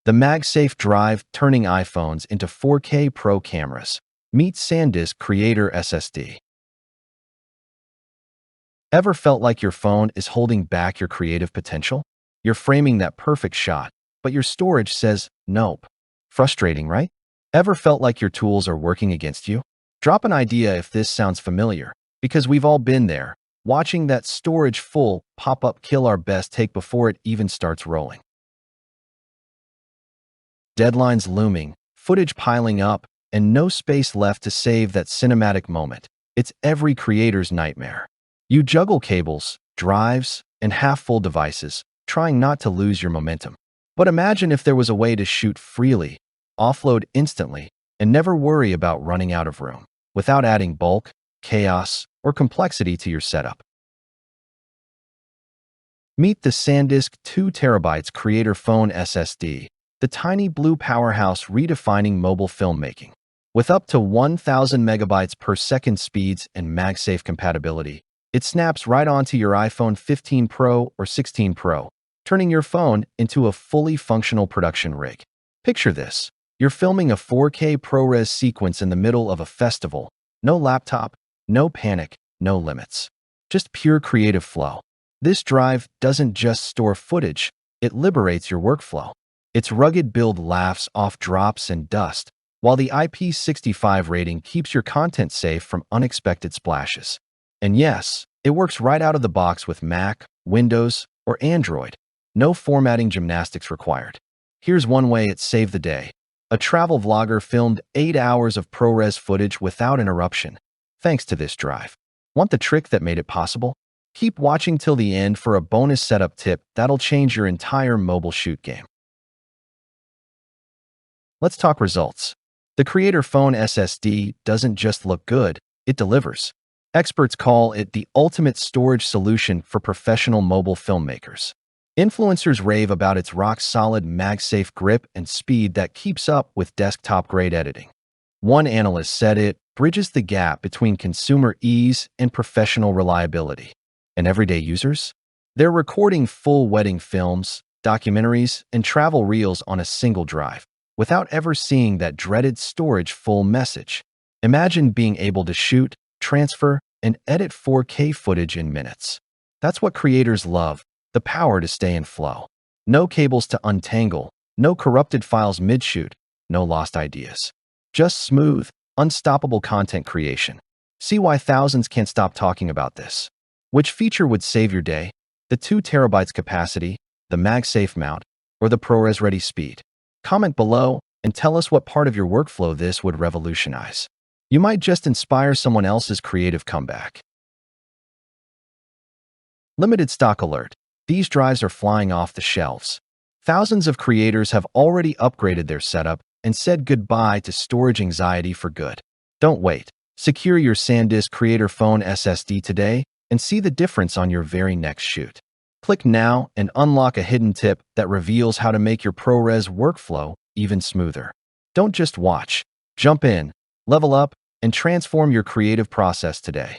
The MagSafe drive turning iPhones into 4K Pro cameras. Meet SanDisk Creator SSD. Ever felt like your phone is holding back your creative potential? You're framing that perfect shot, but your storage says nope. Frustrating, right? Ever felt like your tools are working against you? Drop an idea if this sounds familiar, because we've all been there, watching that storage full pop-up kill our best take before it even starts rolling. Deadlines looming, footage piling up, and no space left to save that cinematic moment. It's every creator's nightmare. You juggle cables, drives, and half-full devices, trying not to lose your momentum. But imagine if there was a way to shoot freely, offload instantly, and never worry about running out of room, without adding bulk, chaos, or complexity to your setup. Meet the SanDisk 2TB Creator Phone SSD, the tiny blue powerhouse redefining mobile filmmaking. With up to 1,000 megabytes per second speeds and MagSafe compatibility, it snaps right onto your iPhone 15 Pro or 16 Pro, turning your phone into a fully functional production rig. Picture this. You're filming a 4K ProRes sequence in the middle of a festival. No laptop, no panic, no limits. Just pure creative flow. This drive doesn't just store footage, it liberates your workflow. Its rugged build laughs off drops and dust, while the IP65 rating keeps your content safe from unexpected splashes. And yes, it works right out of the box with Mac, Windows, or Android. No formatting gymnastics required. Here's one way it saved the day. A travel vlogger filmed 8 hours of ProRes footage without interruption, thanks to this drive. Want the trick that made it possible? Keep watching till the end for a bonus setup tip that'll change your entire mobile shoot game. Let's talk results. The Creator Phone SSD doesn't just look good, it delivers. Experts call it the ultimate storage solution for professional mobile filmmakers. Influencers rave about its rock-solid MagSafe grip and speed that keeps up with desktop-grade editing. One analyst said it bridges the gap between consumer ease and professional reliability. And everyday users? They're recording full wedding films, documentaries, and travel reels on a single drive, without ever seeing that dreaded storage full message. Imagine being able to shoot, transfer, and edit 4K footage in minutes. That's what creators love, the power to stay in flow. No cables to untangle, no corrupted files mid-shoot, no lost ideas. Just smooth, unstoppable content creation. See why thousands can't stop talking about this. Which feature would save your day? The 2 terabytes capacity, the MagSafe mount, or the ProRes ready speed? Comment below and tell us what part of your workflow this would revolutionize. You might just inspire someone else's creative comeback. Limited stock alert. These drives are flying off the shelves. Thousands of creators have already upgraded their setup and said goodbye to storage anxiety for good. Don't wait. Secure your SanDisk Creator Phone SSD today and see the difference on your very next shoot. Click now and unlock a hidden tip that reveals how to make your ProRes workflow even smoother. Don't just watch. Jump in, level up, and transform your creative process today.